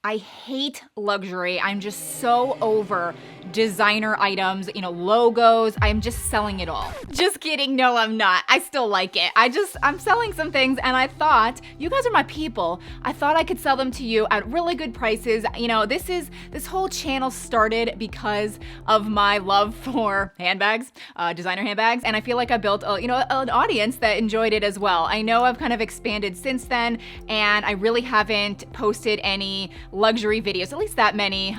I hate luxury. I'm just so over designer items, you know, logos. I'm just selling it all. Just kidding. No, I'm not. I still like it. I'm selling some things and I thought, you guys are my people. I thought I could sell them to you at really good prices. You know, this whole channel started because of my love for handbags, designer handbags. And I feel like I built an audience that enjoyed it as well. I know I've kind of expanded since then and I really haven't posted any luxury videos, at least that many,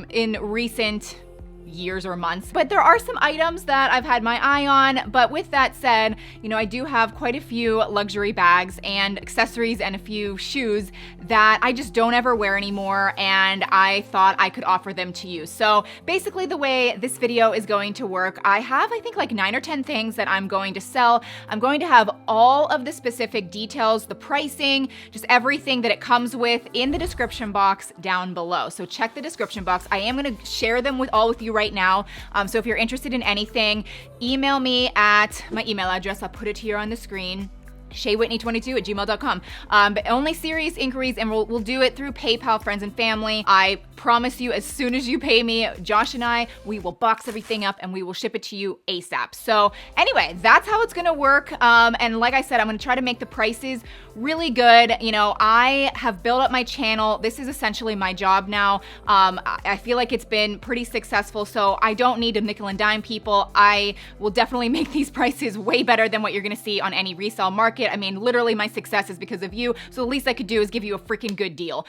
in recent years or months. But there are some items that I've had my eye on. But with that said, you know, I do have quite a few luxury bags and accessories and a few shoes that I just don't ever wear anymore. And I thought I could offer them to you. So basically the way this video is going to work, I have, I think like 9 or 10 things that I'm going to sell. I'm going to have all of the specific details, the pricing, just everything that it comes with in the description box down below. So check the description box. I am going to share them with you right now. So if you're interested in anything, email me at my email address. I'll put it here on the screen. shaywhitney22@gmail.com. But only serious inquiries, and we'll do it through PayPal, friends and family. I promise you, as soon as you pay me, Josh and we will box everything up and we will ship it to you ASAP. So anyway, that's how it's gonna work. And like I said, I'm gonna try to make the prices really good. You know, I have built up my channel. This is essentially my job now. I feel like it's been pretty successful, so I don't need to nickel and dime people. I will definitely make these prices way better than what you're gonna see on any resale market. I mean, literally my success is because of you. So the least I could do is give you a freaking good deal.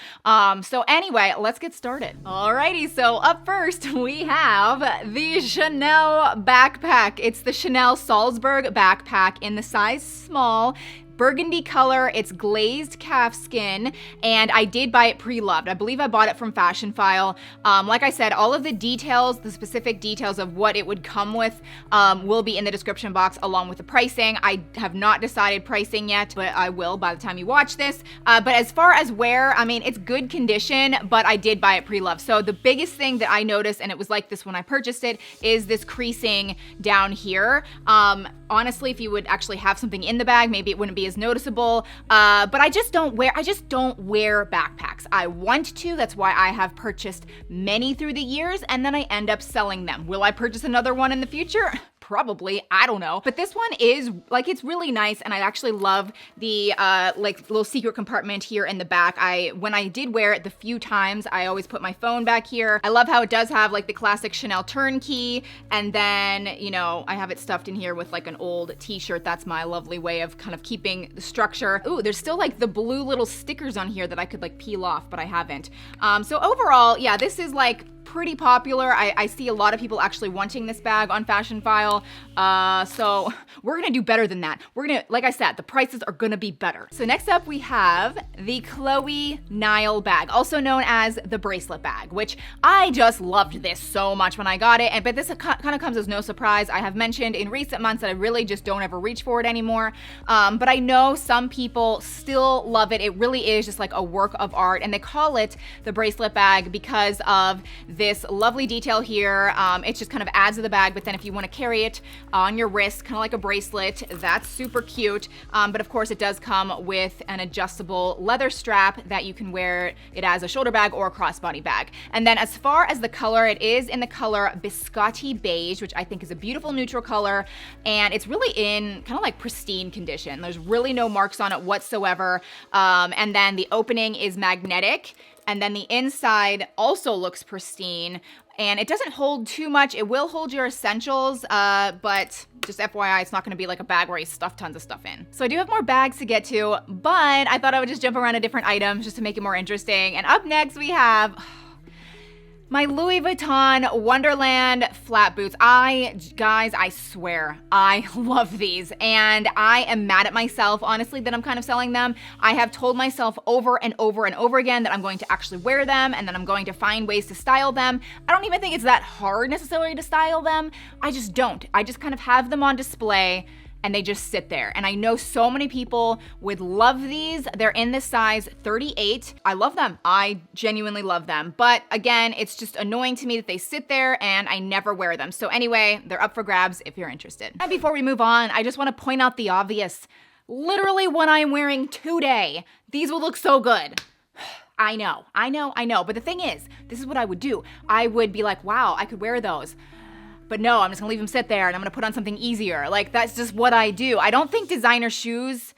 So anyway, let's get started. Alrighty, so up first we have the Chanel backpack. It's the Chanel Salzburg backpack in the size small. Burgundy color, it's glazed calfskin, and I did buy it pre-loved. I believe I bought it from Fashionphile. Like I said, all of the details, the specific details of what it would come with will be in the description box along with the pricing. I have not decided pricing yet, but I will by the time you watch this. But as far as wear, I mean, it's good condition, but I did buy it pre-loved. So the biggest thing that I noticed, and it was like this when I purchased it, is this creasing down here. Honestly, if you would actually have something in the bag, maybe it wouldn't be as noticeable, but I just don't wear backpacks. I want to, that's why I have purchased many through the years, and then I end up selling them. Will I purchase another one in the future? Probably, I don't know. But this one is like, it's really nice, and I actually love the like little secret compartment here in the back. When I did wear it the few times, I always put my phone back here. I love how it does have like the classic Chanel turnkey, and then, you know, I have it stuffed in here with like an old t-shirt. That's my lovely way of kind of keeping the structure. Ooh, there's still like the blue little stickers on here that I could like peel off, but I haven't. So overall, yeah, this is like pretty popular. I see a lot of people actually wanting this bag on Fashionphile. So we're gonna do better than that. We're gonna, like I said, the prices are gonna be better. So next up we have the Chloe Nile bag, also known as the bracelet bag, which I just loved this so much when I got it. But this kind of comes as no surprise. I have mentioned in recent months that I really just don't ever reach for it anymore. But I know some people still love it. It really is just like a work of art, and they call it the bracelet bag because of this lovely detail here. It just kind of adds to the bag, but then if you want to carry it on your wrist, kind of like a bracelet, that's super cute. But of course it does come with an adjustable leather strap that you can wear it as a shoulder bag or a crossbody bag. And then as far as the color, it is in the color Biscotti Beige, which I think is a beautiful neutral color, and it's really in kind of like pristine condition. There's really no marks on it whatsoever. And then the opening is magnetic, and then the inside also looks pristine, and it doesn't hold too much. It will hold your essentials, but just FYI, it's not gonna be like a bag where you stuff tons of stuff in. So I do have more bags to get to, but I thought I would just jump around to different items just to make it more interesting. And up next we have my Louis Vuitton Wonderland flat boots. Guys, I swear, I love these, and I am mad at myself, honestly, that I'm kind of selling them. I have told myself over and over and over again that I'm going to actually wear them, and that I'm going to find ways to style them. I don't even think it's that hard necessarily to style them. I just don't. I just kind of have them on display, and they just sit there. And I know so many people would love these. They're in the size 38. I love them. I genuinely love them. But again, it's just annoying to me that they sit there and I never wear them. So anyway, they're up for grabs if you're interested. And before we move on, I just want to point out the obvious. Literally what I'm wearing today. These will look so good. I know. But the thing is, this is what I would do. I would be like, wow, I could wear those. But no, I'm just gonna leave them sit there and I'm gonna put on something easier. Like, that's just what I do. I don't think designer shoes,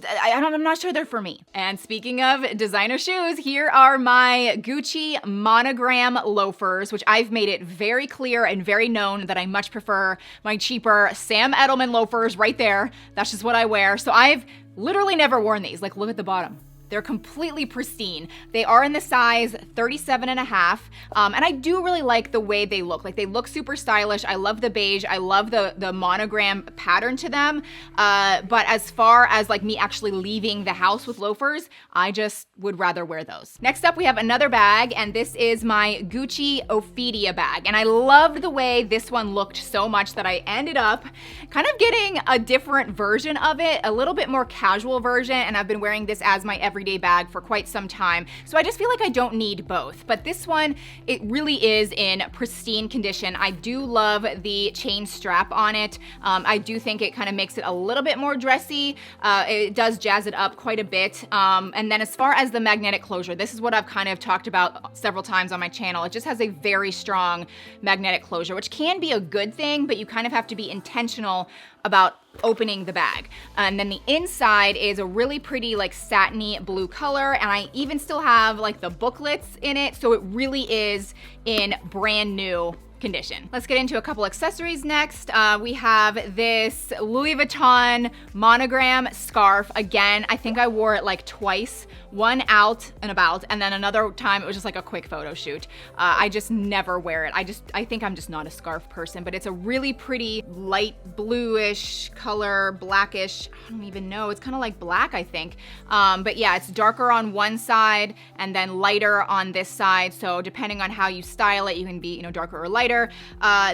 I'm not sure they're for me. And speaking of designer shoes, here are my Gucci monogram loafers, which I've made it very clear and very known that I much prefer my cheaper Sam Edelman loafers right there. That's just what I wear. So I've literally never worn these. Like, look at the bottom. They're completely pristine. They are in the size 37 and a half. And I do really like the way they look. Like, they look super stylish. I love the beige. I love the monogram pattern to them. But as far as like me actually leaving the house with loafers, I just would rather wear those. Next up, we have another bag, and this is my Gucci Ophidia bag. And I loved the way this one looked so much that I ended up kind of getting a different version of it, a little bit more casual version. And I've been wearing this as my everyday bag for quite some time. So I just feel like I don't need both. But this one, it really is in pristine condition. I do love the chain strap on it. I do think it kind of makes it a little bit more dressy. It does jazz it up quite a bit. And then as far as the magnetic closure, this is what I've kind of talked about several times on my channel. It just has a very strong magnetic closure, which can be a good thing, but you kind of have to be intentional about opening the bag. And then the inside is a really pretty like satiny blue color, and I even still have like the booklets in it, so it really is in brand new condition. Let's get into a couple accessories next. We have this Louis Vuitton monogram scarf. Again, I think I wore it like twice, one out and about, and then another time it was just like a quick photo shoot. I just never wear it. I think I'm just not a scarf person, but it's a really pretty light bluish color, blackish. I don't even know. It's kind of like black, I think. But yeah, it's darker on one side and then lighter on this side. So depending on how you style it, you can be, darker or lighter.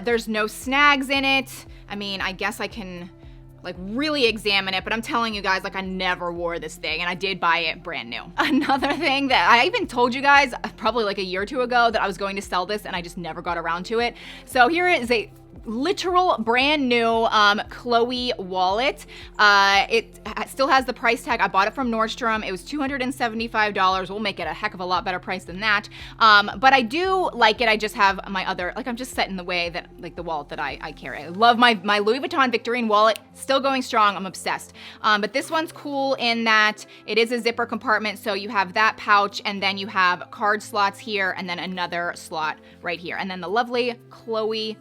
There's no snags in it. I mean, I guess I can like really examine it, but I'm telling you guys, like, I never wore this thing, and I did buy it brand new. Another thing that I even told you guys probably like a year or two ago that I was going to sell this, and I just never got around to it. So here is a literal brand new Chloe wallet. It still has the price tag. I bought it from Nordstrom. It was $275. We'll make it a heck of a lot better price than that. But I do like it. I just have my other, like, I'm just set in the way that, like, the wallet that I carry. I love my Louis Vuitton Victorine wallet. Still going strong. I'm obsessed. But this one's cool in that it is a zipper compartment. So you have that pouch, and then you have card slots here, and then another slot right here. And then the lovely Chloe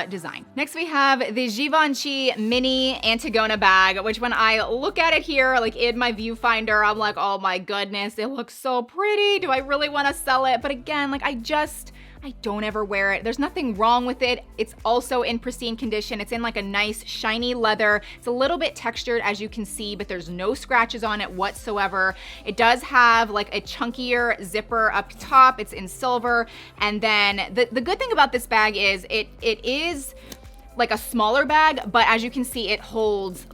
design. Next we have the Givenchy mini Antigona bag, which when I look at it here, like in my viewfinder, I'm like, oh my goodness, it looks so pretty. Do I really want to sell it? But again, like I don't ever wear it. There's nothing wrong with it. It's also in pristine condition. It's in like a nice shiny leather. It's a little bit textured, as you can see, but there's no scratches on it whatsoever. It does have like a chunkier zipper up top. It's in silver. And then the good thing about this bag is it is like a smaller bag, but as you can see, it holds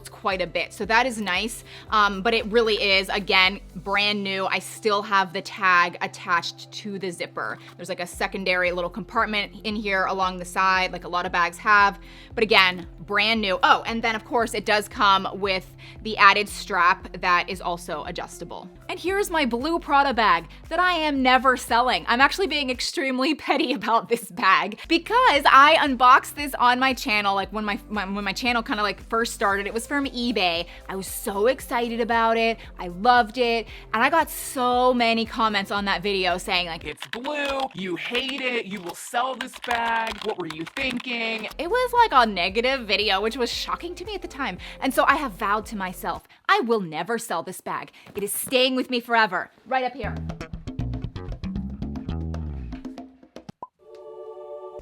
quite a bit. So that is nice. But it really is, again, brand new. I still have the tag attached to the zipper. There's like a secondary little compartment in here along the side, like a lot of bags have. But again, brand new. Oh, and then of course it does come with the added strap that is also adjustable. And here's my blue Prada bag that I am never selling. I'm actually being extremely petty about this bag because I unboxed this on my channel, like when my channel kind of like first started. It was from eBay. I was so excited about it. I loved it. And I got so many comments on that video saying like, it's blue, you hate it, you will sell this bag, what were you thinking? It was like a negative video, which was shocking to me at the time. And so I have vowed to myself, I will never sell this bag. It is staying with me forever. Right up here.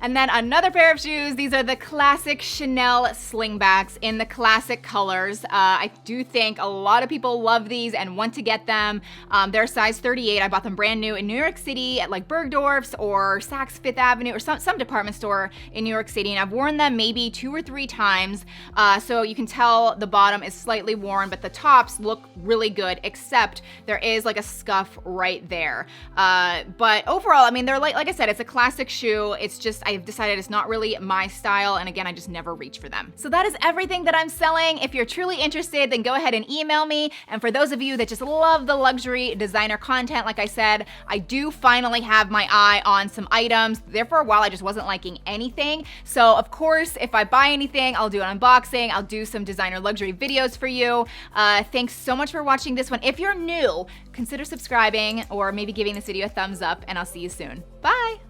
And then another pair of shoes. These are the classic Chanel slingbacks in the classic colors. I do think a lot of people love these and want to get them. They're size 38. I bought them brand new in New York City at like Bergdorf's or Saks Fifth Avenue or some department store in New York City. And I've worn them maybe 2 or 3 times. So you can tell the bottom is slightly worn, but the tops look really good, except there is like a scuff right there. But overall, I mean, they're like I said, it's a classic shoe. It's just, I I've decided it's not really my style, and again, I just never reach for them. So that is everything that I'm selling. If you're truly interested, then go ahead and email me. And for those of you that just love the luxury designer content, like I said, I do finally have my eye on some items. There for a while, I just wasn't liking anything. So of course, if I buy anything, I'll do an unboxing. I'll do some designer luxury videos for you. Thanks so much for watching this one. If you're new, consider subscribing or maybe giving this video a thumbs up, and I'll see you soon. Bye.